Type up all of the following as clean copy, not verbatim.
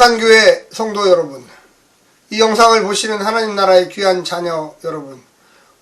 거룩한 교회 성도 여러분, 이 영상을 보시는 하나님 나라의 귀한 자녀 여러분,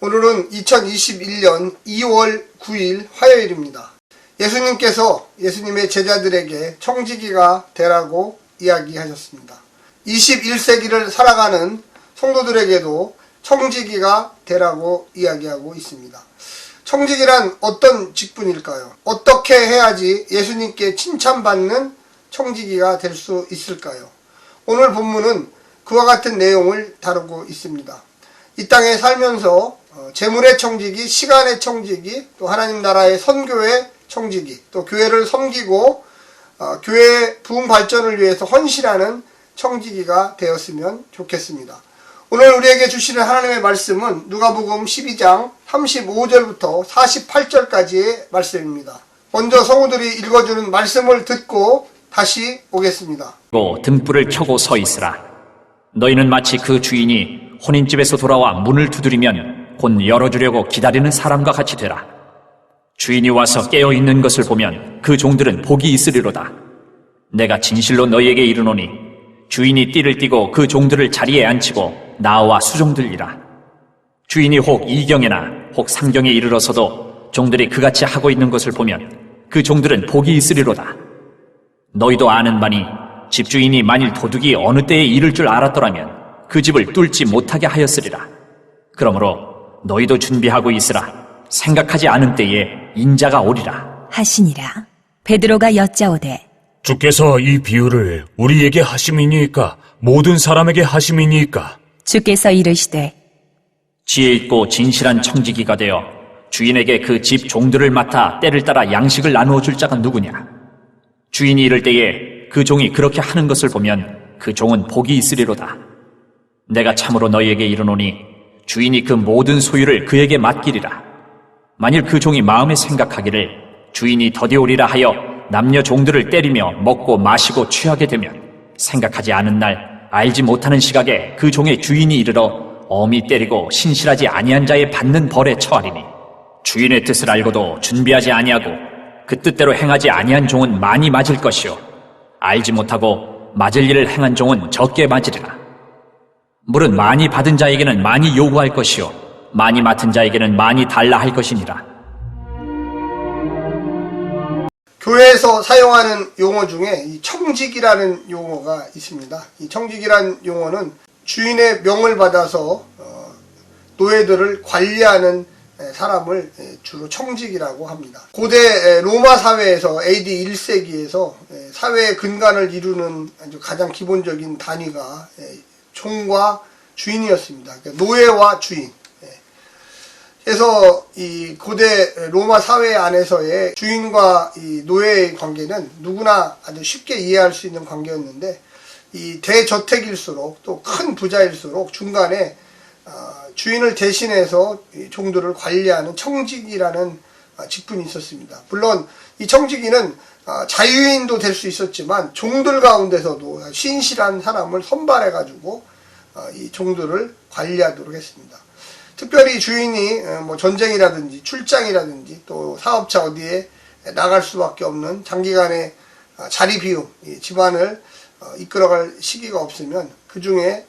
오늘은 2021년 2월 9일 화요일입니다. 예수님께서 예수님의 제자들에게 청지기가 되라고 이야기하셨습니다. 21세기를 살아가는 성도들에게도 청지기가 되라고 이야기하고 있습니다. 청지기란 어떤 직분일까요? 어떻게 해야지 예수님께 칭찬받는 청지기가 될 수 있을까요? 오늘 본문은 그와 같은 내용을 다루고 있습니다. 이 땅에 살면서 재물의 청지기, 시간의 청지기, 또 하나님 나라의 선교의 청지기, 또 교회를 섬기고 교회의 부흥 발전을 위해서 헌신하는 청지기가 되었으면 좋겠습니다. 오늘 우리에게 주시는 하나님의 말씀은 누가복음 12장 35절부터 48절까지의 말씀입니다. 먼저 성우들이 읽어주는 말씀을 듣고 다시 오겠습니다. 등불을 켜고 서 있으라. 너희는 마치 그 주인이 혼인집에서 돌아와 문을 두드리면 곧 열어주려고 기다리는 사람과 같이 되라. 주인이 와서 깨어있는 것을 보면 그 종들은 복이 있으리로다. 내가 진실로 너희에게 이르노니 주인이 띠를 띠고 그 종들을 자리에 앉히고 나와 수종들이라. 주인이 혹 2경에나 혹 3경에 이르러서도 종들이 그같이 하고 있는 것을 보면 그 종들은 복이 있으리로다. 너희도 아는 바니 집주인이 만일 도둑이 어느 때에 이를 줄 알았더라면 그 집을 뚫지 못하게 하였으리라. 그러므로 너희도 준비하고 있으라. 생각하지 않은 때에 인자가 오리라 하시니라. 베드로가 여짜오되 주께서 이 비유를 우리에게 하심이니까 모든 사람에게 하심이니까? 주께서 이르시되 지혜 있고 진실한 청지기가 되어 주인에게 그 집 종들을 맡아 때를 따라 양식을 나누어 줄 자가 누구냐? 주인이 이를 때에 그 종이 그렇게 하는 것을 보면 그 종은 복이 있으리로다. 내가 참으로 너희에게 이르노니 주인이 그 모든 소유를 그에게 맡기리라. 만일 그 종이 마음에 생각하기를 주인이 더디오리라 하여 남녀 종들을 때리며 먹고 마시고 취하게 되면 생각하지 않은 날 알지 못하는 시각에 그 종의 주인이 이르러 엄히 때리고 신실하지 아니한 자의 받는 벌에 처하리니 주인의 뜻을 알고도 준비하지 아니하고 그 뜻대로 행하지 아니한 종은 많이 맞을 것이요 알지 못하고 맞을 일을 행한 종은 적게 맞으리라. 물은 많이 받은 자에게는 많이 요구할 것이요 많이 맡은 자에게는 많이 달라 할 것이니라. 교회에서 사용하는 용어 중에 이 청직이라는 용어가 있습니다. 이 청직이라는 용어는 주인의 명을 받아서 노예들을 관리하는 사람을 주로 청직이라고 합니다. 고대 로마 사회에서 AD 1세기에서 사회의 근간을 이루는 아주 가장 기본적인 단위가 종과 주인이었습니다. 노예와 주인. 그래서 이 고대 로마 사회 안에서의 주인과 이 노예의 관계는 누구나 아주 쉽게 이해할 수 있는 관계였는데, 이 대저택일수록 또 큰 부자일수록 중간에 주인을 대신해서 종들을 관리하는 청지기라는 직분이 있었습니다. 물론 이 청지기는 자유인도 될 수 있었지만 종들 가운데서도 신실한 사람을 선발해가지고 이 종들을 관리하도록 했습니다. 특별히 주인이 뭐 전쟁이라든지 출장이라든지 또 사업차 어디에 나갈 수밖에 없는 장기간의 자리 비움, 집안을 이끌어갈 시기가 없으면 그 중에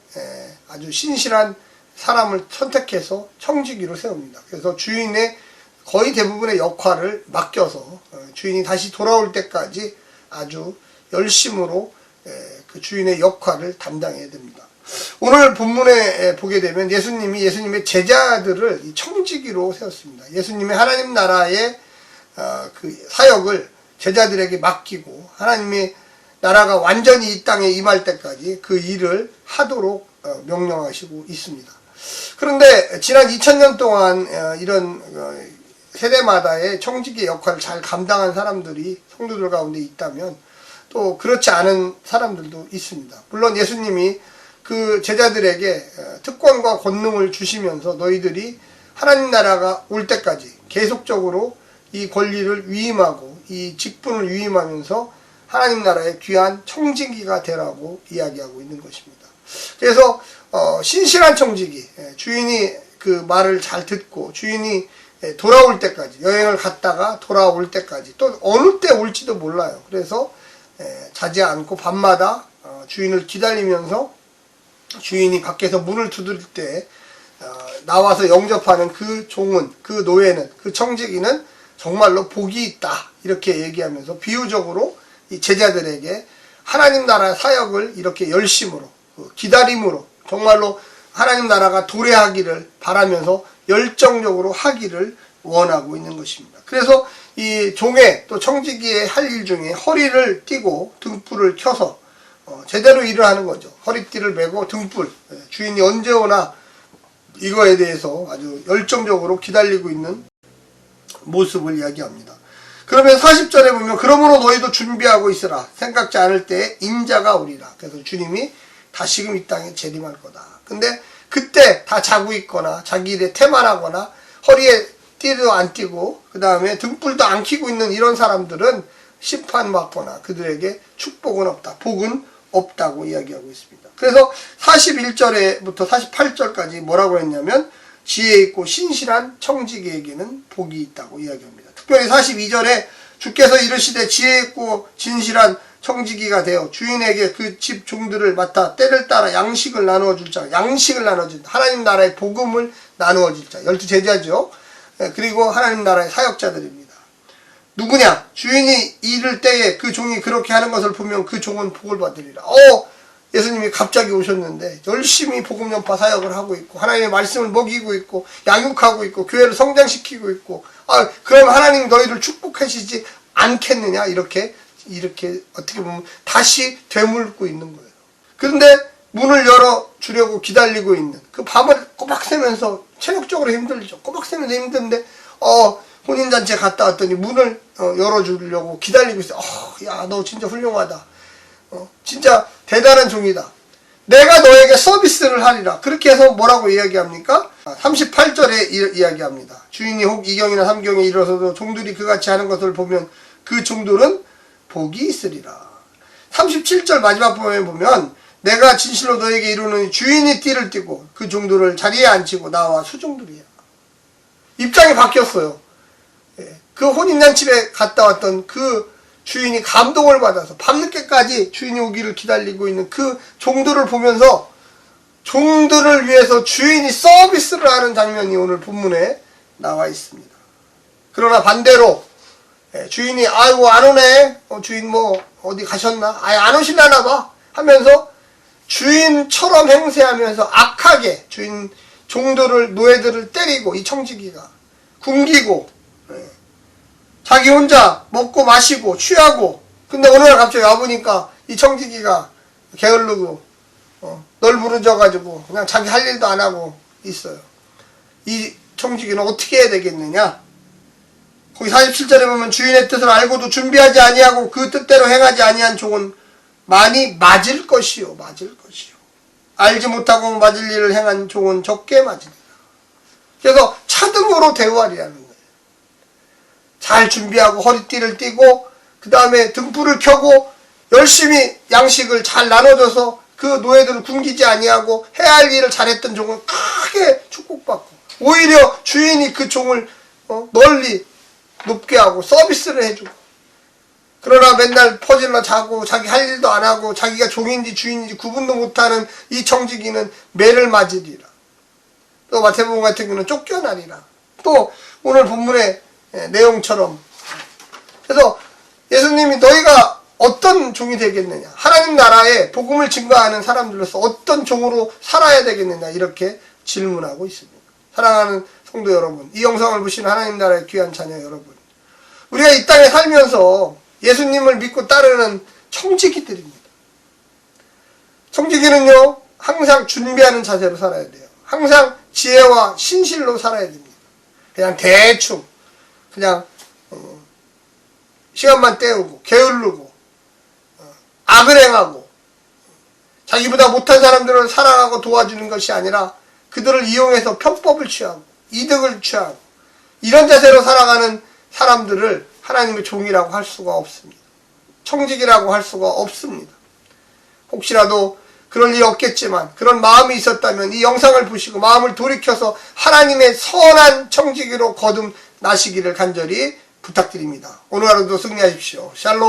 아주 신실한 사람을 선택해서 청지기로 세웁니다. 그래서 주인의 거의 대부분의 역할을 맡겨서 주인이 다시 돌아올 때까지 아주 열심으로 그 주인의 역할을 담당해야 됩니다. 오늘 본문에 보게 되면 예수님이 예수님의 제자들을 이 청지기로 세웠습니다. 예수님의 하나님 나라의 그 사역을 제자들에게 맡기고 하나님의 나라가 완전히 이 땅에 임할 때까지 그 일을 하도록 명령하시고 있습니다. 그런데 지난 2000년 동안 이런 세대마다의 청지기 역할을 잘 감당한 사람들이 성도들 가운데 있다면 또 그렇지 않은 사람들도 있습니다. 물론 예수님이 그 제자들에게 특권과 권능을 주시면서 너희들이 하나님 나라가 올 때까지 계속적으로 이 권리를 위임하고 이 직분을 위임하면서 하나님 나라의 귀한 청지기가 되라고 이야기하고 있는 것입니다. 그래서 신실한 청지기, 주인이 그 말을 잘 듣고 주인이 돌아올 때까지, 여행을 갔다가 돌아올 때까지, 또 어느 때 올지도 몰라요. 그래서 자지 않고 밤마다 주인을 기다리면서 주인이 밖에서 문을 두드릴 때 나와서 영접하는 그 종은, 그 노예는, 그 청지기는 정말로 복이 있다 이렇게 얘기하면서 비유적으로 이 제자들에게 하나님 나라 사역을 이렇게 열심으로 기다림으로 정말로 하나님 나라가 도래하기를 바라면서 열정적으로 하기를 원하고 있는 것입니다. 그래서 이 종의 또 청지기의 할 일 중에 허리를 띠고 등불을 켜서 제대로 일을 하는 거죠. 허리띠를 메고 등불, 주인이 언제 오나 이거에 대해서 아주 열정적으로 기다리고 있는 모습을 이야기합니다. 그러면 40절에 보면 그러므로 너희도 준비하고 있으라. 생각지 않을 때에 인자가 오리라. 그래서 주님이 다시금 이 땅에 재림할 거다. 근데 그때 다 자고 있거나 자기 일에 태만하거나 허리에 띠도 안 띠고 그 다음에 등불도 안 켜고 있는 이런 사람들은 심판받거나 그들에게 축복은 없다. 복은 없다고 이야기하고 있습니다. 그래서 41절부터 48절까지 뭐라고 했냐면 지혜 있고 신실한 청지기에게는 복이 있다고 이야기합니다. 특별히 42절에 주께서 이르시되 지혜 있고 진실한 청지기가 되어 주인에게 그 집 종들을 맡아 때를 따라 양식을 나누어 줄 자, 양식을 나누어 줄 하나님 나라의 복음을 나누어 줄 자, 12제자죠. 그리고 하나님 나라의 사역자들입니다. 누구냐? 주인이 이를 때에 그 종이 그렇게 하는 것을 보면 그 종은 복을 받으리라. 예수님이 갑자기 오셨는데 열심히 복음 전파 사역을 하고 있고 하나님의 말씀을 먹이고 있고 양육하고 있고 교회를 성장시키고 있고 그럼 하나님 너희를 축복하시지 않겠느냐? 이렇게 어떻게 보면 다시 되물고 있는 거예요. 그런데 문을 열어주려고 기다리고 있는 그 밤을 꼬박 새면서 체력적으로 힘들죠. 꼬박 새면서 힘든데 혼인잔치에 갔다 왔더니 문을 열어주려고 기다리고 있어. 야, 너 진짜 훌륭하다. 진짜 대단한 종이다. 내가 너에게 서비스를 하리라. 그렇게 해서 뭐라고 이야기합니까? 38절에 이야기합니다. 주인이 혹 2경이나 3경에 이르러서도 종들이 그같이 하는 것을 보면 그 종들은 복이 있으리라. 37절 마지막 부분에 보면 내가 진실로 너에게 이루는 주인이 띠를 띠고 그 종들을 자리에 앉히고 나와 수종들이야. 입장이 바뀌었어요. 그 혼인잔치에 갔다 왔던 그 주인이 감동을 받아서 밤늦게까지 주인이 오기를 기다리고 있는 그 종들을 보면서 종들을 위해서 주인이 서비스를 하는 장면이 오늘 본문에 나와 있습니다. 그러나 반대로 주인이 아이고 안 오네, 주인 뭐 어디 가셨나, 안 오실라나 봐 하면서 주인처럼 행세하면서 악하게 종들을 노예들을 때리고 이 청지기가 굶기고 자기 혼자 먹고 마시고 취하고 근데 어느 날 갑자기 와보니까 이 청지기가 게을르고 널브러져가지고 그냥 자기 할 일도 안 하고 있어요. 이 청지기는 어떻게 해야 되겠느냐? 거기 47절에 보면 주인의 뜻을 알고도 준비하지 아니하고 그 뜻대로 행하지 아니한 종은 많이 맞을 것이요. 알지 못하고 맞을 일을 행한 종은 적게 맞으리라. 그래서 차등으로 대우하리라는 거예요. 잘 준비하고 허리띠를 띠고 그 다음에 등불을 켜고 열심히 양식을 잘 나눠줘서 그 노예들을 굶기지 아니하고 해야 할 일을 잘했던 종은 크게 축복받고 오히려 주인이 그 종을 널리 높게 하고 서비스를 해주고 그러나 맨날 퍼질러 자고 자기 할 일도 안 하고 자기가 종인지 주인인지 구분도 못하는 이 청지기는 매를 맞으리라. 또 마태복음 같은 경우는 쫓겨나리라. 또 오늘 본문의 내용처럼 그래서 예수님이 너희가 어떤 종이 되겠느냐, 하나님 나라에 복음을 증거하는 사람들로서 어떤 종으로 살아야 되겠느냐 이렇게 질문하고 있습니다. 사랑하는 성도 여러분, 이 영상을 보시는 하나님 나라의 귀한 자녀 여러분, 우리가 이 땅에 살면서 예수님을 믿고 따르는 청지기들입니다. 청지기는요 항상 준비하는 자세로 살아야 돼요. 항상 지혜와 신실로 살아야 됩니다. 그냥 대충 그냥 시간만 때우고 게으르고 악을 행하고 자기보다 못한 사람들을 사랑하고 도와주는 것이 아니라 그들을 이용해서 편법을 취하고 이득을 취하고 이런 자세로 살아가는 사람들을 하나님의 종이라고 할 수가 없습니다. 청지기라고 할 수가 없습니다. 혹시라도 그럴 일이 없겠지만 그런 마음이 있었다면 이 영상을 보시고 마음을 돌이켜서 하나님의 선한 청지기로 거듭나시기를 간절히 부탁드립니다. 오늘 하루도 승리하십시오. 샬롬.